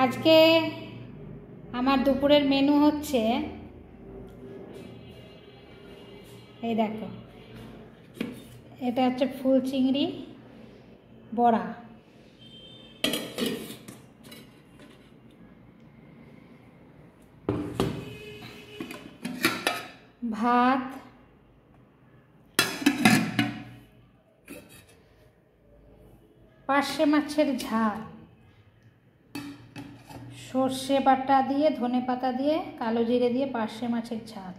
আজকে আমার দুপুরের মেনু হচ্ছে এই দেখো, এটা হচ্ছে ফুল চিংড়ি বড়া, ভাত, পার্শে মাছের ঝাল, সর্ষে বাটা দিয়ে, ধনে পাতা দিয়ে, কালো জিরে দিয়ে পার্শে মাছের ঝাল,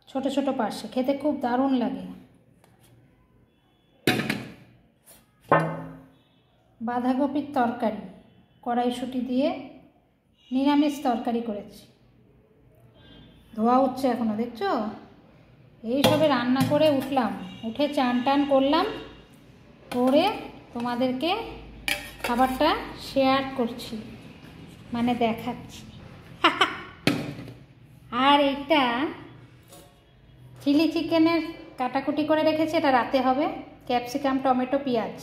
ছোট ছোট পার্শে, খেতে খুব দারুণ লাগে। বাঁধাকপির তরকারি, কড়াইশুঁটি দিয়ে নিরামিষ তরকারি করেছি, ধোয়া উঠছে এখনো, দেখছো? এইসবে রান্না করে উঠলাম, উঠে চান টান করলাম, করে তোমাদেরকে খাবারটা শেয়ার করছি, মানে দেখাচ্ছি। আর এইটা চিলি চিকেনের কাটাকুটি করে রেখেছি, এটা রাতে হবে, ক্যাপসিকাম, টমেটো, পেঁয়াজ।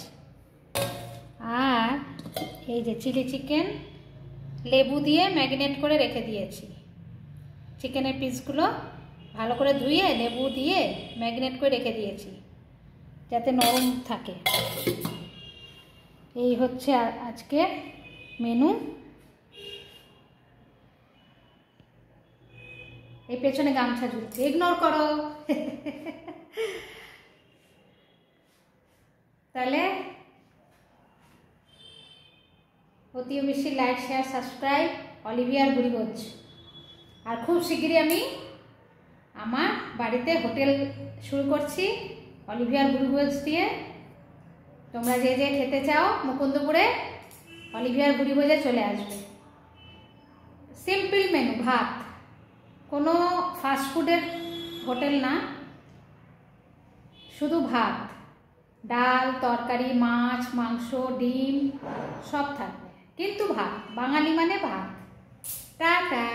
আর এই যে চিলি চিকেন লেবু দিয়ে ম্যারিনেট করে রেখে দিয়েছি, চিকেনের পিসগুলো ভালো করে ধুয়ে লেবু দিয়ে ম্যারিনেট করে রেখে দিয়েছি যাতে নরম থাকে। এই হচ্ছে আজকে মেনু। এই পেছনে গামছা ঝুলছে, ইগনোর করো। তাহলে অতি বেশি লাইক, শেয়ার, সাবস্ক্রাইব অলিভিয়ার বুড়িগোজ। আর খুব শিগগিরই আমি আমার বাড়িতে হোটেল শুরু করছি অলিভিয়ার বুড়িগোজ দিয়ে। তোমরা যে যে খেতে চাও মুকুন্দপুরে অলিভিয়ার বুড়িগোজে চলে আসবে। সিম্পল মেনু, ভাত, কোনো ফাস্টফুডের হোটেল না, শুধু ভাত, ডাল, তরকারি, মাছ, মাংস, ডিম সব থাকবে, কিন্তু ভাত, বাঙালি মানে ভাত। টাটা।